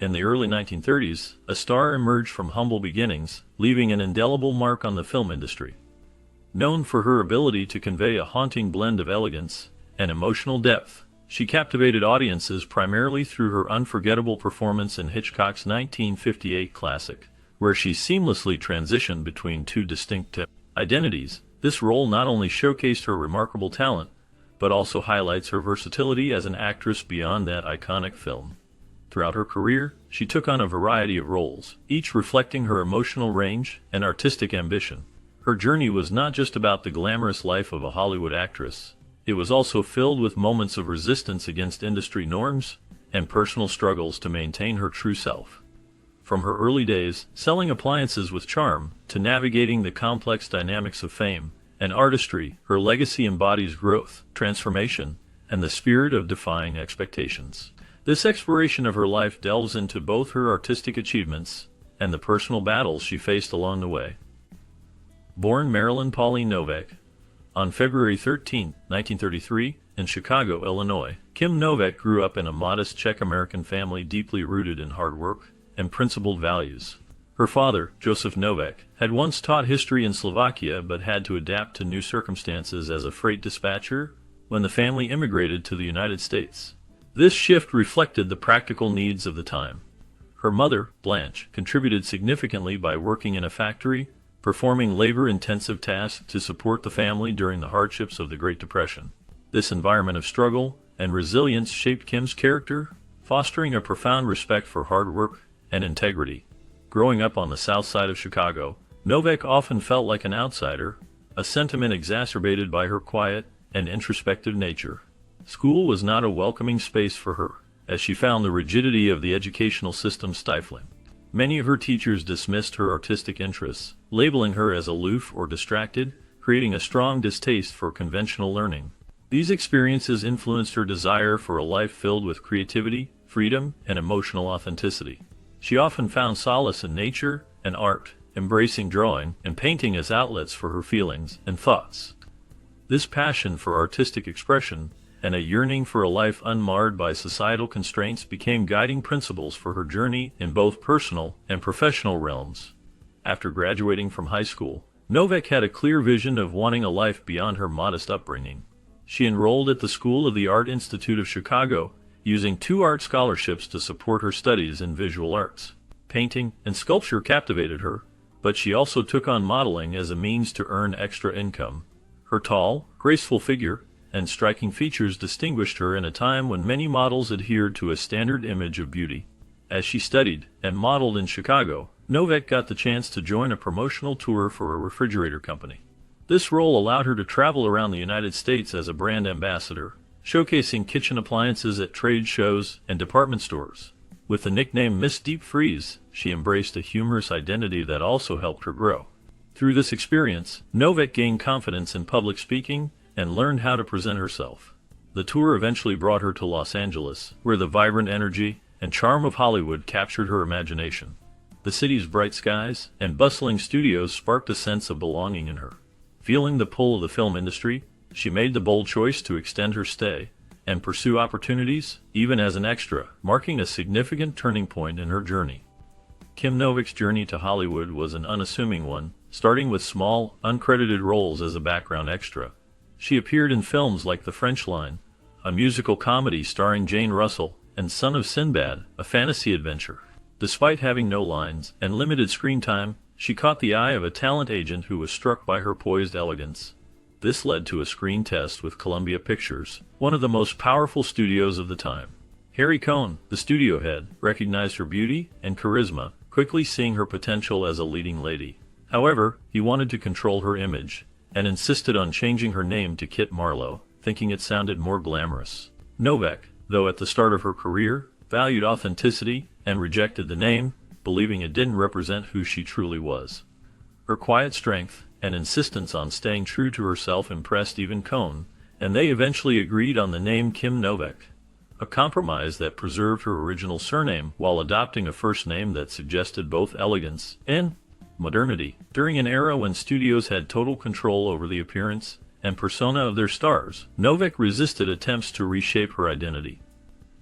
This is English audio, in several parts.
In the early 1930s, a star emerged from humble beginnings, leaving an indelible mark on the film industry. Known for her ability to convey a haunting blend of elegance and emotional depth, she captivated audiences primarily through her unforgettable performance in Hitchcock's 1958 classic, where she seamlessly transitioned between two distinct identities. This role not only showcased her remarkable talent, but also highlights her versatility as an actress beyond that iconic film. Throughout her career, she took on a variety of roles, each reflecting her emotional range and artistic ambition. Her journey was not just about the glamorous life of a Hollywood actress. It was also filled with moments of resistance against industry norms and personal struggles to maintain her true self. From her early days, selling appliances with charm, to navigating the complex dynamics of fame and artistry, her legacy embodies growth, transformation, and the spirit of defying expectations. This exploration of her life delves into both her artistic achievements and the personal battles she faced along the way. Born Marilyn Pauline Novak on February 13, 1933, in Chicago, Illinois, Kim Novak grew up in a modest Czech-American family deeply rooted in hard work and principled values. Her father, Joseph Novak, had once taught history in Slovakia but had to adapt to new circumstances as a freight dispatcher when the family immigrated to the United States. This shift reflected the practical needs of the time. Her mother, Blanche, contributed significantly by working in a factory, performing labor-intensive tasks to support the family during the hardships of the Great Depression. This environment of struggle and resilience shaped Kim's character, fostering a profound respect for hard work and integrity. Growing up on the south side of Chicago, Novak often felt like an outsider, a sentiment exacerbated by her quiet and introspective nature. School was not a welcoming space for her, as she found the rigidity of the educational system stifling. Many of her teachers dismissed her artistic interests, labeling her as aloof or distracted, creating a strong distaste for conventional learning. These experiences influenced her desire for a life filled with creativity, freedom, and emotional authenticity. She often found solace in nature and art, embracing drawing and painting as outlets for her feelings and thoughts. This passion for artistic expression and a yearning for a life unmarred by societal constraints became guiding principles for her journey in both personal and professional realms. After graduating from high school, Novak had a clear vision of wanting a life beyond her modest upbringing. She enrolled at the School of the Art Institute of Chicago, using 2 art scholarships to support her studies in visual arts. Painting and sculpture captivated her, but she also took on modeling as a means to earn extra income. Her tall, graceful figure and striking features distinguished her in a time when many models adhered to a standard image of beauty. As she studied and modeled in Chicago, Novak got the chance to join a promotional tour for a refrigerator company. This role allowed her to travel around the United States as a brand ambassador, showcasing kitchen appliances at trade shows and department stores. With the nickname Miss Deep Freeze, she embraced a humorous identity that also helped her grow. Through this experience, Novak gained confidence in public speaking and learned how to present herself. The tour eventually brought her to Los Angeles, where the vibrant energy and charm of Hollywood captured her imagination. The city's bright skies and bustling studios sparked a sense of belonging in her. Feeling the pull of the film industry, she made the bold choice to extend her stay and pursue opportunities, even as an extra, marking a significant turning point in her journey. Kim Novak's journey to Hollywood was an unassuming one, starting with small, uncredited roles as a background extra. She appeared in films like The French Line, a musical comedy starring Jane Russell, and Son of Sinbad, a fantasy adventure. Despite having no lines and limited screen time, she caught the eye of a talent agent who was struck by her poised elegance. This led to a screen test with Columbia Pictures, one of the most powerful studios of the time. Harry Cohn, the studio head, recognized her beauty and charisma, quickly seeing her potential as a leading lady. However, he wanted to control her image and insisted on changing her name to Kit Marlowe, thinking it sounded more glamorous. Novak, though at the start of her career, valued authenticity and rejected the name, believing it didn't represent who she truly was. Her quiet strength and insistence on staying true to herself impressed even Cohn, and they eventually agreed on the name Kim Novak, a compromise that preserved her original surname while adopting a first name that suggested both elegance and modernity. During an era when studios had total control over the appearance and persona of their stars, Novak resisted attempts to reshape her identity.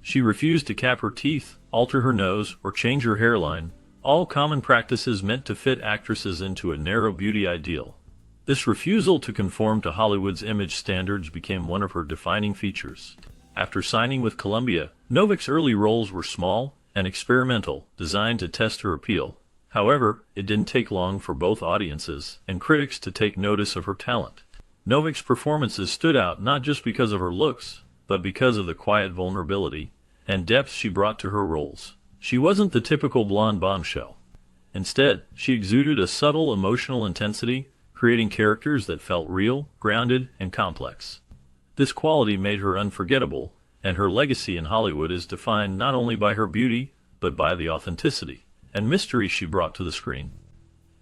She refused to cap her teeth, alter her nose, or change her hairline, all common practices meant to fit actresses into a narrow beauty ideal. This refusal to conform to Hollywood's image standards became one of her defining features. After signing with Columbia, Novak's early roles were small and experimental, designed to test her appeal. However, it didn't take long for both audiences and critics to take notice of her talent. Novak's performances stood out not just because of her looks, but because of the quiet vulnerability and depth she brought to her roles. She wasn't the typical blonde bombshell. Instead, she exuded a subtle emotional intensity, creating characters that felt real, grounded, and complex. This quality made her unforgettable, and her legacy in Hollywood is defined not only by her beauty, but by the authenticity and mystery she brought to the screen.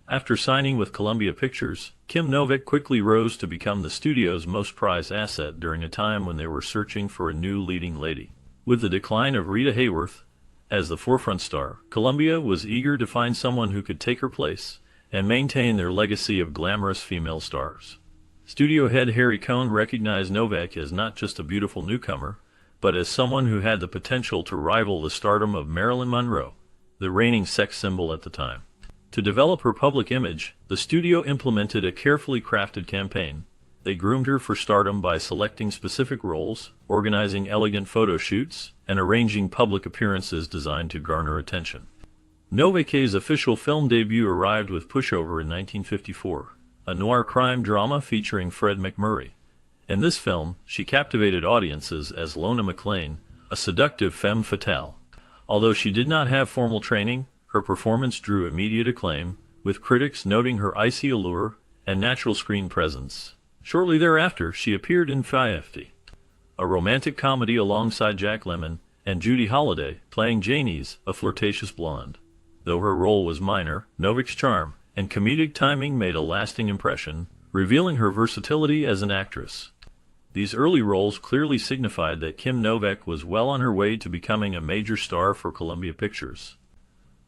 After signing with Columbia Pictures, Kim Novak quickly rose to become the studio's most prized asset during a time when they were searching for a new leading lady. With the decline of Rita Hayworth as the forefront star, Columbia was eager to find someone who could take her place and maintain their legacy of glamorous female stars. Studio head Harry Cohn recognized Novak as not just a beautiful newcomer, but as someone who had the potential to rival the stardom of Marilyn Monroe, the reigning sex symbol at the time. To develop her public image, the studio implemented a carefully crafted campaign. They groomed her for stardom by selecting specific roles, organizing elegant photo shoots, and arranging public appearances designed to garner attention. Novak's official film debut arrived with Pushover in 1954, a noir crime drama featuring Fred MacMurray. In this film, she captivated audiences as Lona McLean, a seductive femme fatale. Although she did not have formal training, her performance drew immediate acclaim, with critics noting her icy allure and natural screen presence. Shortly thereafter, she appeared in 50, a romantic comedy alongside Jack Lemmon and Judy Holliday, playing Janice, a flirtatious blonde. Though her role was minor, Novak's charm and comedic timing made a lasting impression, revealing her versatility as an actress. These early roles clearly signified that Kim Novak was well on her way to becoming a major star for Columbia Pictures.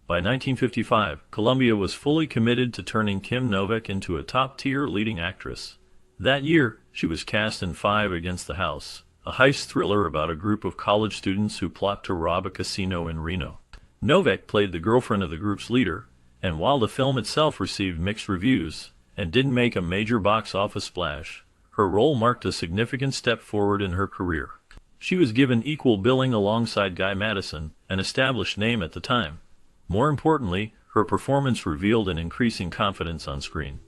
By 1955, Columbia was fully committed to turning Kim Novak into a top-tier leading actress. That year, she was cast in Five Against the House, a heist thriller about a group of college students who plot to rob a casino in Reno. Novak played the girlfriend of the group's leader, and while the film itself received mixed reviews and didn't make a major box office splash, her role marked a significant step forward in her career. She was given equal billing alongside Guy Madison, an established name at the time. More importantly, her performance revealed an increasing confidence on screen.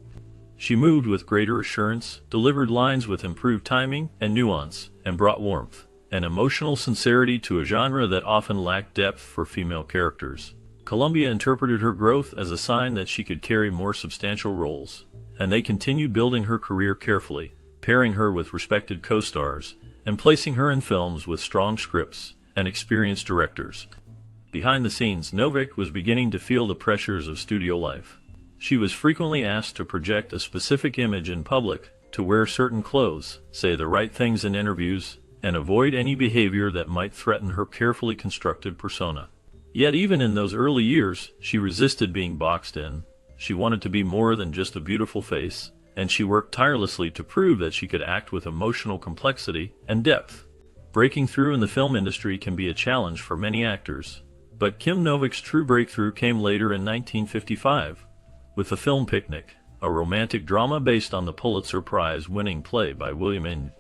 She moved with greater assurance, delivered lines with improved timing and nuance, and brought warmth and emotional sincerity to a genre that often lacked depth for female characters. Columbia interpreted her growth as a sign that she could carry more substantial roles, and they continued building her career carefully, pairing her with respected co-stars, and placing her in films with strong scripts and experienced directors. Behind the scenes, Novak was beginning to feel the pressures of studio life. She was frequently asked to project a specific image in public, to wear certain clothes, say the right things in interviews, and avoid any behavior that might threaten her carefully constructed persona. Yet even in those early years, she resisted being boxed in. She wanted to be more than just a beautiful face, and she worked tirelessly to prove that she could act with emotional complexity and depth. Breaking through in the film industry can be a challenge for many actors, but Kim Novak's true breakthrough came later in 1955, with the film Picnic, a romantic drama based on the Pulitzer Prize-winning play by William N.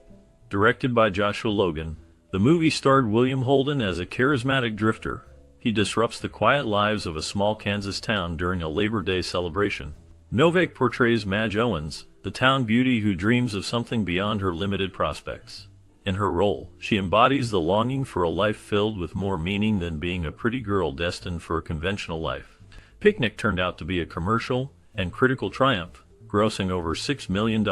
Directed by Joshua Logan, the movie starred William Holden as a charismatic drifter. He disrupts the quiet lives of a small Kansas town during a Labor Day celebration. Novak portrays Madge Owens, the town beauty who dreams of something beyond her limited prospects. In her role, she embodies the longing for a life filled with more meaning than being a pretty girl destined for a conventional life. Picnic turned out to be a commercial and critical triumph, grossing over $6 million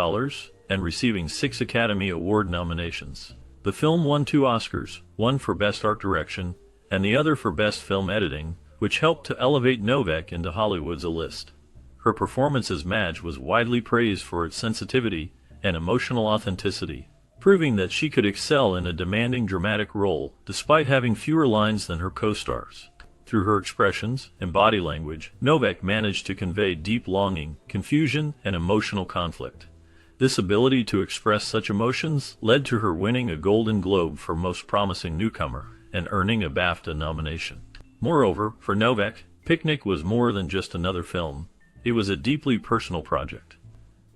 and receiving 6 Academy Award nominations. The film won 2 Oscars, one for Best Art Direction and the other for Best Film Editing, which helped to elevate Novak into Hollywood's A-list. Her performance as Madge was widely praised for its sensitivity and emotional authenticity, proving that she could excel in a demanding dramatic role despite having fewer lines than her co-stars. Through her expressions and body language, Novak managed to convey deep longing, confusion, and emotional conflict. This ability to express such emotions led to her winning a Golden Globe for Most Promising Newcomer and earning a BAFTA nomination. Moreover, for Novak, Picnic was more than just another film. It was a deeply personal project.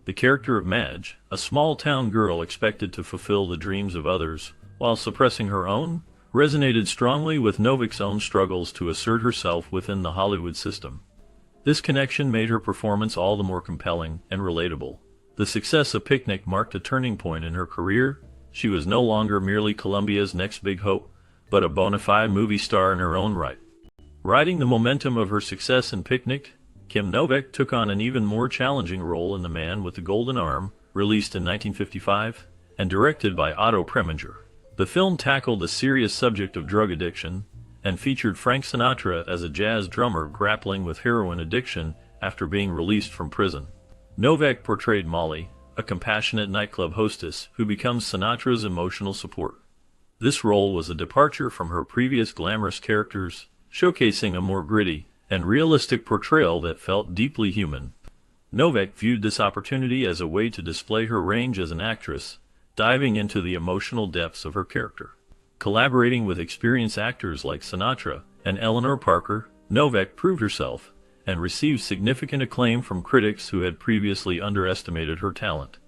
The character of Madge, a small-town girl expected to fulfill the dreams of others while suppressing her own, resonated strongly with Novak's own struggles to assert herself within the Hollywood system. This connection made her performance all the more compelling and relatable. The success of Picnic marked a turning point in her career. She was no longer merely Columbia's next big hope, but a bona fide movie star in her own right. Riding the momentum of her success in Picnic, Kim Novak took on an even more challenging role in The Man with the Golden Arm, released in 1955, and directed by Otto Preminger. The film tackled the serious subject of drug addiction, and featured Frank Sinatra as a jazz drummer grappling with heroin addiction after being released from prison. Novak portrayed Molly, a compassionate nightclub hostess who becomes Sinatra's emotional support. This role was a departure from her previous glamorous characters, showcasing a more gritty and realistic portrayal that felt deeply human. Novak viewed this opportunity as a way to display her range as an actress, diving into the emotional depths of her character. Collaborating with experienced actors like Sinatra and Eleanor Parker, Novak proved herself and received significant acclaim from critics who had previously underestimated her talent.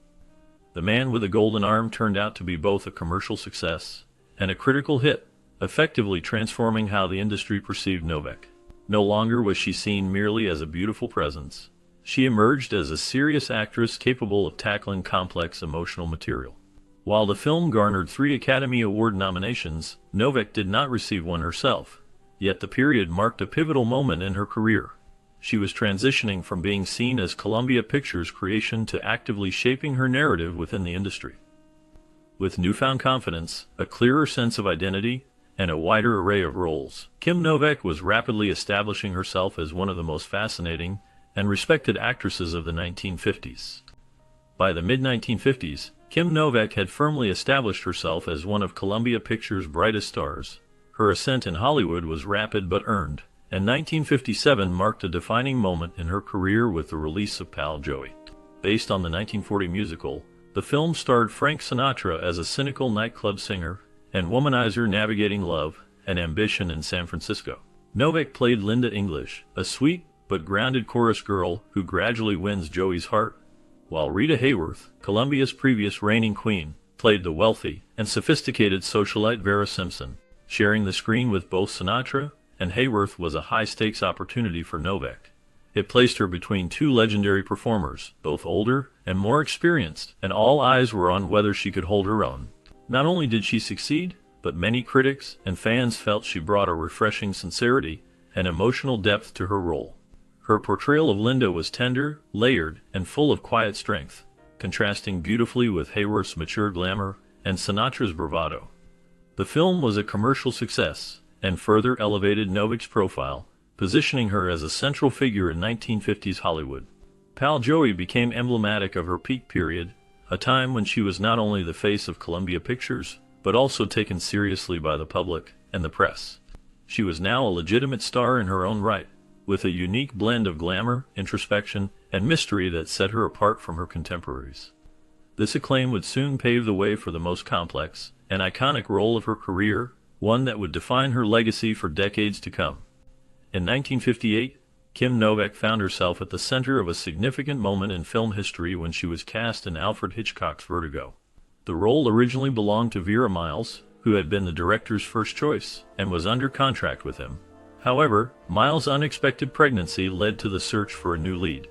The Man with the Golden Arm turned out to be both a commercial success and a critical hit, effectively transforming how the industry perceived Novak. No longer was she seen merely as a beautiful presence. She emerged as a serious actress capable of tackling complex emotional material. While the film garnered 3 Academy Award nominations, Novak did not receive one herself. Yet the period marked a pivotal moment in her career. She was transitioning from being seen as Columbia Pictures' creation to actively shaping her narrative within the industry. With newfound confidence, a clearer sense of identity, and a wider array of roles, Kim Novak was rapidly establishing herself as one of the most fascinating and respected actresses of the 1950s. By the mid-1950s, Kim Novak had firmly established herself as one of Columbia Pictures' brightest stars. Her ascent in Hollywood was rapid but earned, and 1957 marked a defining moment in her career with the release of Pal Joey. Based on the 1940 musical, the film starred Frank Sinatra as a cynical nightclub singer and womanizer navigating love and ambition in San Francisco. Novak played Linda English, a sweet but grounded chorus girl who gradually wins Joey's heart, while Rita Hayworth, Columbia's previous reigning queen, played the wealthy and sophisticated socialite Vera Simpson. Sharing the screen with both Sinatra and Hayworth was a high-stakes opportunity for Novak. It placed her between 2 legendary performers, both older and more experienced, and all eyes were on whether she could hold her own. Not only did she succeed, but many critics and fans felt she brought a refreshing sincerity and emotional depth to her role. Her portrayal of Linda was tender, layered, and full of quiet strength, contrasting beautifully with Hayworth's mature glamour and Sinatra's bravado. The film was a commercial success and further elevated Novak's profile, positioning her as a central figure in 1950s Hollywood. Pal Joey became emblematic of her peak period, a time when she was not only the face of Columbia Pictures, but also taken seriously by the public and the press. She was now a legitimate star in her own right, with a unique blend of glamour, introspection, and mystery that set her apart from her contemporaries. This acclaim would soon pave the way for the most complex and iconic role of her career, one that would define her legacy for decades to come. In 1958, Kim Novak found herself at the center of a significant moment in film history when she was cast in Alfred Hitchcock's Vertigo. The role originally belonged to Vera Miles, who had been the director's first choice and was under contract with him. However, Miles' unexpected pregnancy led to the search for a new lead.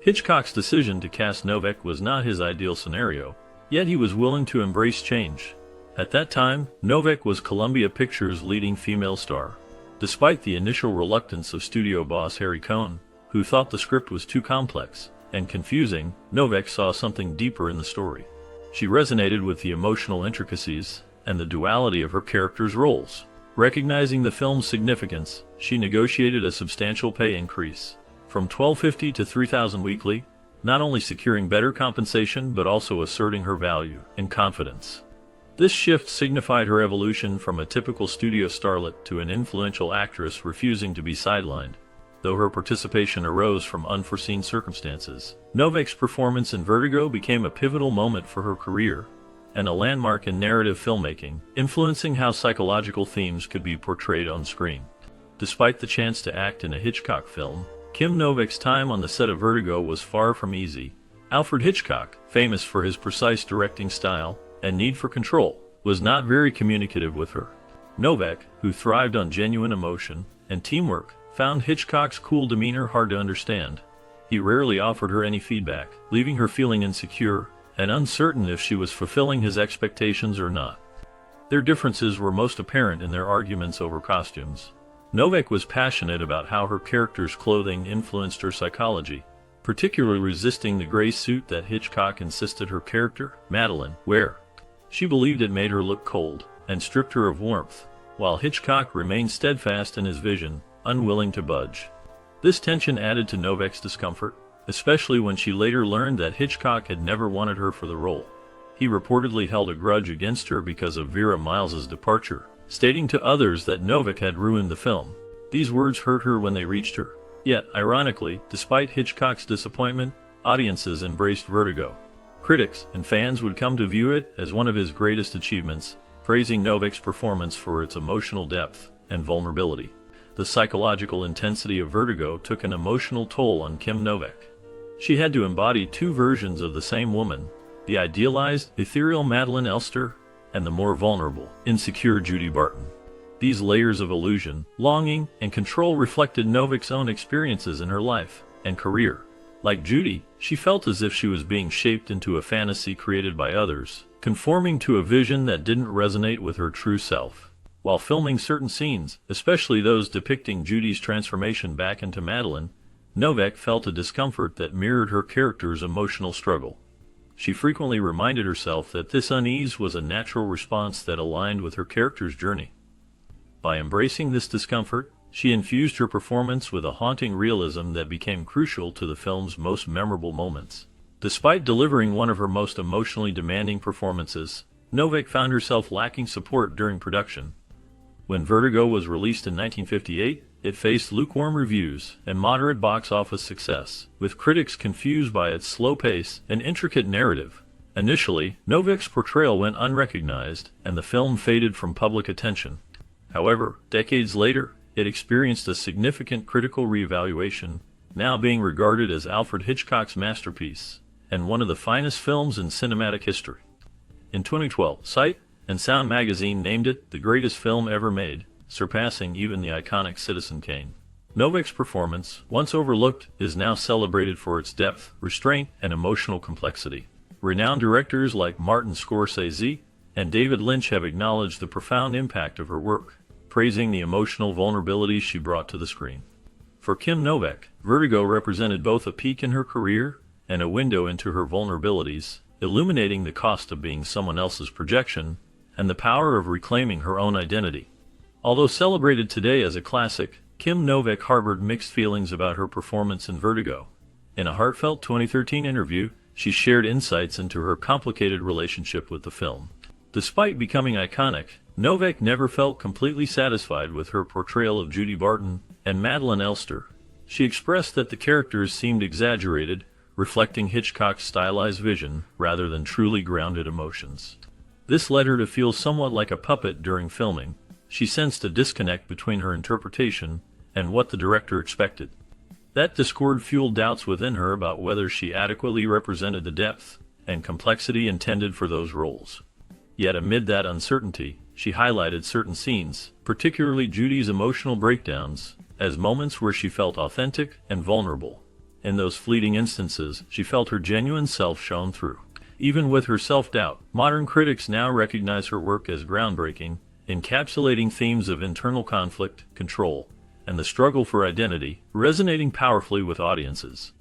Hitchcock's decision to cast Novak was not his ideal scenario, yet he was willing to embrace change. At that time, Novak was Columbia Pictures' leading female star. Despite the initial reluctance of studio boss Harry Cohn, who thought the script was too complex and confusing, Novak saw something deeper in the story. She resonated with the emotional intricacies and the duality of her character's roles. Recognizing the film's significance, she negotiated a substantial pay increase, from $12.50 to $3,000 weekly, not only securing better compensation but also asserting her value and confidence. This shift signified her evolution from a typical studio starlet to an influential actress refusing to be sidelined. Though her participation arose from unforeseen circumstances, Novak's performance in Vertigo became a pivotal moment for her career, and a landmark in narrative filmmaking, influencing how psychological themes could be portrayed on screen. Despite the chance to act in a Hitchcock film, Kim Novak's time on the set of Vertigo was far from easy. Alfred Hitchcock, famous for his precise directing style and need for control, was not very communicative with her. Novak, who thrived on genuine emotion and teamwork, found Hitchcock's cool demeanor hard to understand. He rarely offered her any feedback, leaving her feeling insecure and uncertain if she was fulfilling his expectations or not. Their differences were most apparent in their arguments over costumes. Novak was passionate about how her character's clothing influenced her psychology, particularly resisting the gray suit that Hitchcock insisted her character, Madeline, wear. She believed it made her look cold and stripped her of warmth, while Hitchcock remained steadfast in his vision, unwilling to budge. This tension added to Novak's discomfort, especially when she later learned that Hitchcock had never wanted her for the role. He reportedly held a grudge against her because of Vera Miles's departure, stating to others that Novak had ruined the film. These words hurt her when they reached her. Yet, ironically, despite Hitchcock's disappointment, audiences embraced Vertigo. Critics and fans would come to view it as one of his greatest achievements, praising Novak's performance for its emotional depth and vulnerability. The psychological intensity of Vertigo took an emotional toll on Kim Novak. She had to embody two versions of the same woman, the idealized, ethereal Madeline Elster and the more vulnerable, insecure Judy Barton. These layers of illusion, longing, and control reflected Novak's own experiences in her life and career. Like Judy, she felt as if she was being shaped into a fantasy created by others, conforming to a vision that didn't resonate with her true self. While filming certain scenes, especially those depicting Judy's transformation back into Madeline, Novak felt a discomfort that mirrored her character's emotional struggle. She frequently reminded herself that this unease was a natural response that aligned with her character's journey. By embracing this discomfort, she infused her performance with a haunting realism that became crucial to the film's most memorable moments. Despite delivering one of her most emotionally demanding performances, Novak found herself lacking support during production. When Vertigo was released in 1958, it faced lukewarm reviews and moderate box office success, with critics confused by its slow pace and intricate narrative. Initially, Novak's portrayal went unrecognized, and the film faded from public attention. However, decades later, it experienced a significant critical reevaluation, now being regarded as Alfred Hitchcock's masterpiece, and one of the finest films in cinematic history. In 2012, Sight and Sound magazine named it the greatest film ever made, surpassing even the iconic Citizen Kane. Novak's performance, once overlooked, is now celebrated for its depth, restraint, and emotional complexity. Renowned directors like Martin Scorsese and David Lynch have acknowledged the profound impact of her work, praising the emotional vulnerability she brought to the screen. For Kim Novak, Vertigo represented both a peak in her career and a window into her vulnerabilities, illuminating the cost of being someone else's projection and the power of reclaiming her own identity. Although celebrated today as a classic, Kim Novak harbored mixed feelings about her performance in Vertigo. In a heartfelt 2013 interview, she shared insights into her complicated relationship with the film. Despite becoming iconic, Novak never felt completely satisfied with her portrayal of Judy Barton and Madeline Elster. She expressed that the characters seemed exaggerated, reflecting Hitchcock's stylized vision rather than truly grounded emotions. This led her to feel somewhat like a puppet during filming. She sensed a disconnect between her interpretation and what the director expected. That discord fueled doubts within her about whether she adequately represented the depth and complexity intended for those roles. Yet amid that uncertainty, she highlighted certain scenes, particularly Judy's emotional breakdowns, as moments where she felt authentic and vulnerable. In those fleeting instances, she felt her genuine self shone through. Even with her self-doubt, modern critics now recognize her work as groundbreaking, encapsulating themes of internal conflict, control, and the struggle for identity, resonating powerfully with audiences.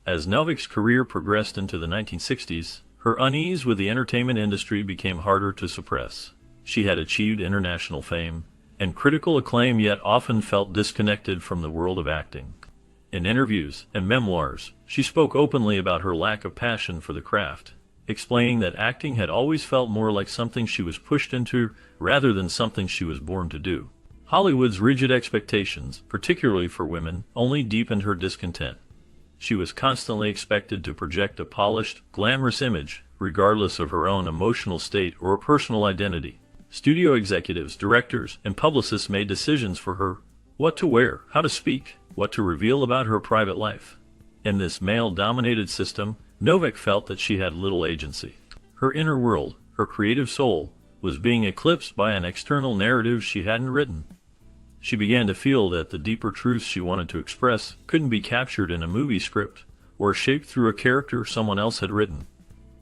As Novak's career progressed into the 1960s, her unease with the entertainment industry became harder to suppress. She had achieved international fame and critical acclaim, yet often felt disconnected from the world of acting. In interviews and memoirs, she spoke openly about her lack of passion for the craft, explaining that acting had always felt more like something she was pushed into rather than something she was born to do. Hollywood's rigid expectations, particularly for women, only deepened her discontent. she was constantly expected to project a polished, glamorous image, regardless of her own emotional state or personal identity. Studio executives, directors, and publicists made decisions for her: what to wear, how to speak, what to reveal about her private life. In this male-dominated system, Novak felt that she had little agency. Her inner world, her creative soul, was being eclipsed by an external narrative she hadn't written. She began to feel that the deeper truths she wanted to express couldn't be captured in a movie script or shaped through a character someone else had written.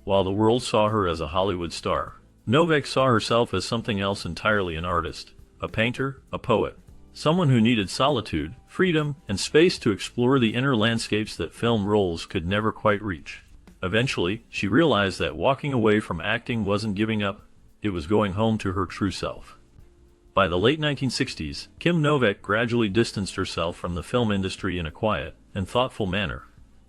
While the world saw her as a Hollywood star, Novak saw herself as something else entirely: an artist, a painter, a poet, someone who needed solitude, freedom, and space to explore the inner landscapes that film roles could never quite reach. Eventually, she realized that walking away from acting wasn't giving up, it was going home to her true self. By the late 1960s, Kim Novak gradually distanced herself from the film industry in a quiet and thoughtful manner.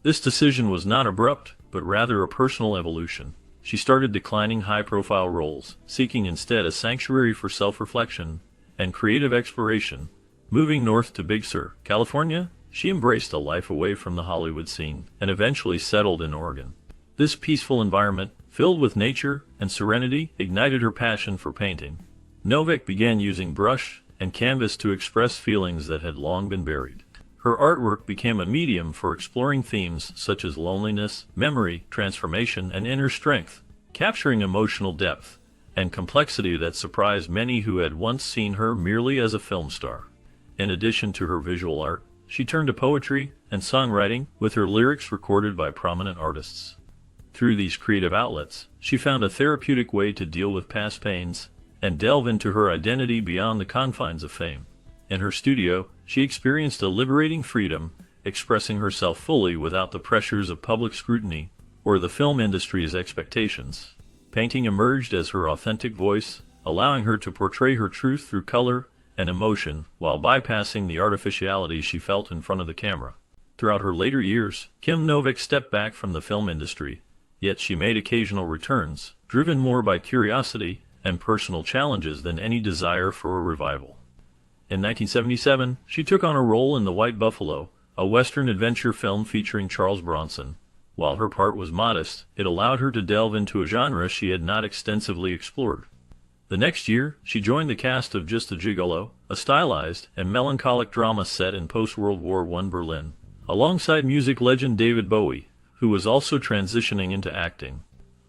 This decision was not abrupt, but rather a personal evolution. She started declining high-profile roles, seeking instead a sanctuary for self-reflection and creative exploration. Moving north to Big Sur, California, she embraced a life away from the Hollywood scene and eventually settled in Oregon. This peaceful environment, filled with nature and serenity, ignited her passion for painting. Novak began using brush and canvas to express feelings that had long been buried. Her artwork became a medium for exploring themes such as loneliness, memory, transformation, and inner strength, capturing emotional depth and complexity that surprised many who had once seen her merely as a film star. In addition to her visual art, she turned to poetry and songwriting, with her lyrics recorded by prominent artists. Through these creative outlets, she found a therapeutic way to deal with past pains and delve into her identity beyond the confines of fame. In her studio, she experienced a liberating freedom, expressing herself fully without the pressures of public scrutiny or the film industry's expectations. Painting emerged as her authentic voice, allowing her to portray her truth through color and emotion while bypassing the artificiality she felt in front of the camera. Throughout her later years, Kim Novak stepped back from the film industry, yet she made occasional returns, driven more by curiosity and personal challenges than any desire for a revival. In 1977, she took on a role in The White Buffalo, a Western adventure film featuring Charles Bronson. While her part was modest, it allowed her to delve into a genre she had not extensively explored. The next year, she joined the cast of Just a Gigolo, a stylized and melancholic drama set in post-World War I Berlin, alongside music legend David Bowie, who was also transitioning into acting.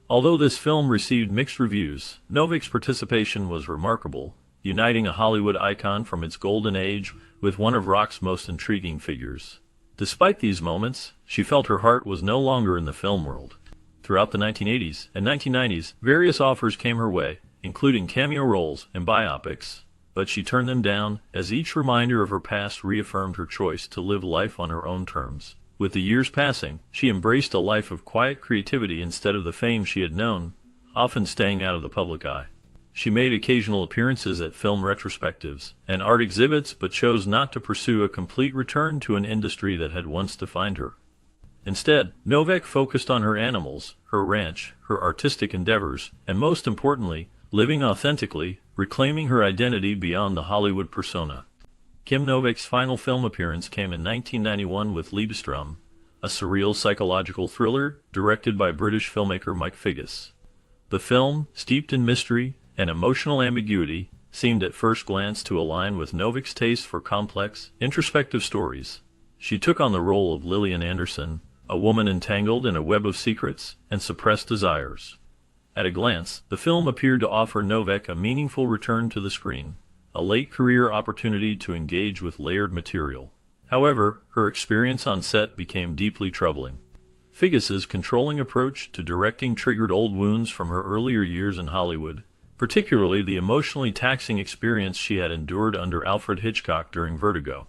Although this film received mixed reviews, Novak's participation was remarkable, uniting a Hollywood icon from its golden age with one of rock's most intriguing figures. Despite these moments, she felt her heart was no longer in the film world. Throughout the 1980s and 1990s, various offers came her way, including cameo roles and biopics, but she turned them down, as each reminder of her past reaffirmed her choice to live life on her own terms. With the years passing, she embraced a life of quiet creativity instead of the fame she had known, often staying out of the public eye. She made occasional appearances at film retrospectives and art exhibits, but chose not to pursue a complete return to an industry that had once defined her. Instead, Novak focused on her animals, her ranch, her artistic endeavors, and most importantly, living authentically, reclaiming her identity beyond the Hollywood persona. Kim Novak's final film appearance came in 1991 with Liebestrom, a surreal psychological thriller directed by British filmmaker Mike Figgis. The film, steeped in mystery and emotional ambiguity, seemed at first glance to align with Novak's taste for complex, introspective stories. She took on the role of Lillian Anderson, a woman entangled in a web of secrets and suppressed desires. At a glance, the film appeared to offer Novak a meaningful return to the screen, a late career opportunity to engage with layered material. However, her experience on set became deeply troubling. Figgis's controlling approach to directing triggered old wounds from her earlier years in Hollywood, particularly the emotionally taxing experience she had endured under Alfred Hitchcock during Vertigo.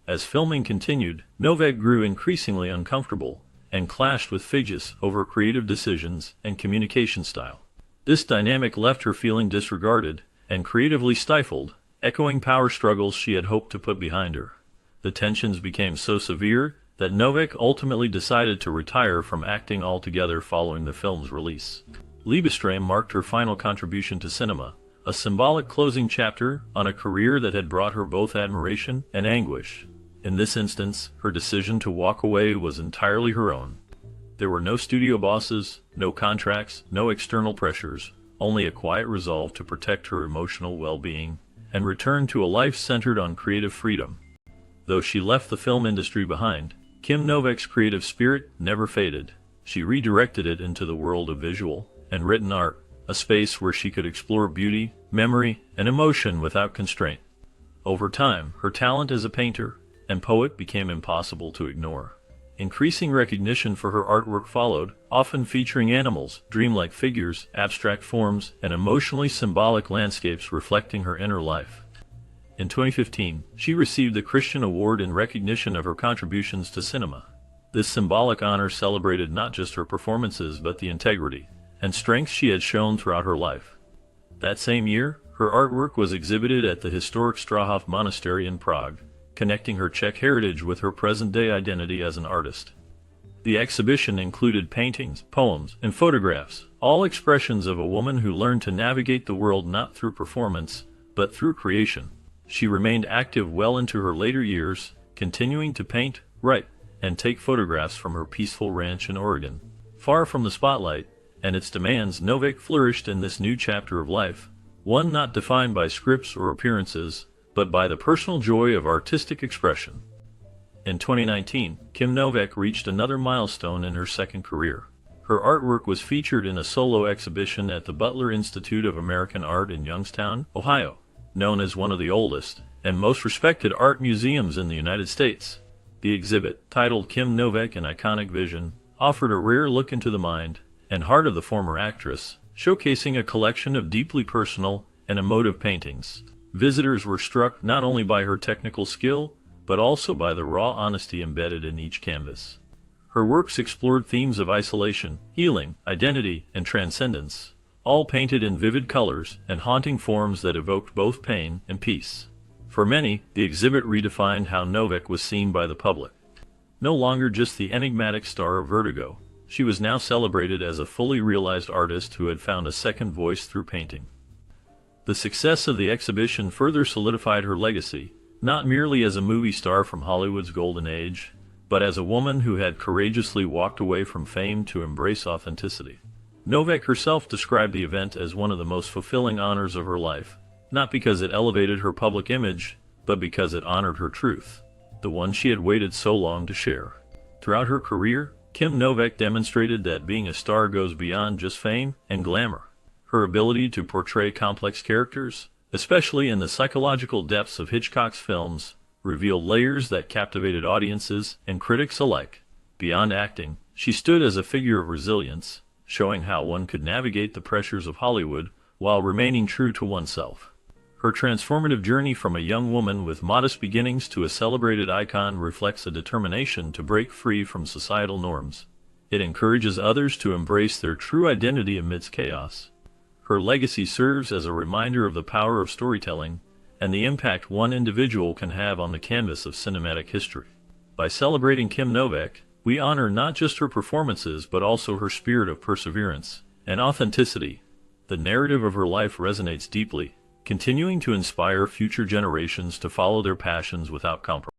As filming continued, Novak grew increasingly uncomfortable and clashed with Figgis over creative decisions and communication style. This dynamic left her feeling disregarded and creatively stifled, echoing power struggles she had hoped to put behind her. The tensions became so severe that Novak ultimately decided to retire from acting altogether following the film's release. Liebestrom marked her final contribution to cinema, a symbolic closing chapter on a career that had brought her both admiration and anguish. In this instance, her decision to walk away was entirely her own. There were no studio bosses, no contracts, no external pressures, only a quiet resolve to protect her emotional well-being and return to a life centered on creative freedom. Though she left the film industry behind, Kim Novak's creative spirit never faded. She redirected it into the world of visual and written art, a space where she could explore beauty, memory, and emotion without constraint. Over time, her talent as a painter and poet became impossible to ignore. Increasing recognition for her artwork followed, often featuring animals, dreamlike figures, abstract forms, and emotionally symbolic landscapes reflecting her inner life. In 2015, she received the Christian Award in recognition of her contributions to cinema. This symbolic honor celebrated not just her performances but the integrity and strength she had shown throughout her life. That same year, her artwork was exhibited at the historic Strahov Monastery in Prague, connecting her Czech heritage with her present-day identity as an artist. The exhibition included paintings, poems, and photographs, all expressions of a woman who learned to navigate the world not through performance, but through creation. She remained active well into her later years, continuing to paint, write, and take photographs from her peaceful ranch in Oregon. Far from the spotlight and its demands, Novak flourished in this new chapter of life, one not defined by scripts or appearances, but by the personal joy of artistic expression. In 2019, Kim Novak reached another milestone in her second career. Her artwork was featured in a solo exhibition at the Butler Institute of American Art in Youngstown, Ohio, known as one of the oldest and most respected art museums in the United States. The exhibit, titled Kim Novak: An Iconic Vision, offered a rare look into the mind and heart of the former actress, showcasing a collection of deeply personal and emotive paintings. Visitors were struck not only by her technical skill, but also by the raw honesty embedded in each canvas. Her works explored themes of isolation, healing, identity, and transcendence, all painted in vivid colors and haunting forms that evoked both pain and peace. For many, the exhibit redefined how Novak was seen by the public. No longer just the enigmatic star of Vertigo, she was now celebrated as a fully realized artist who had found a second voice through painting. The success of the exhibition further solidified her legacy, not merely as a movie star from Hollywood's golden age, but as a woman who had courageously walked away from fame to embrace authenticity. Novak herself described the event as one of the most fulfilling honors of her life, not because it elevated her public image, but because it honored her truth, the one she had waited so long to share. Throughout her career, Kim Novak demonstrated that being a star goes beyond just fame and glamour. Her ability to portray complex characters, especially in the psychological depths of Hitchcock's films, revealed layers that captivated audiences and critics alike. Beyond acting, she stood as a figure of resilience, showing how one could navigate the pressures of Hollywood while remaining true to oneself. Her transformative journey from a young woman with modest beginnings to a celebrated icon reflects a determination to break free from societal norms. It encourages others to embrace their true identity amidst chaos. Her legacy serves as a reminder of the power of storytelling and the impact one individual can have on the canvas of cinematic history. By celebrating Kim Novak, we honor not just her performances but also her spirit of perseverance and authenticity. The narrative of her life resonates deeply, continuing to inspire future generations to follow their passions without compromise.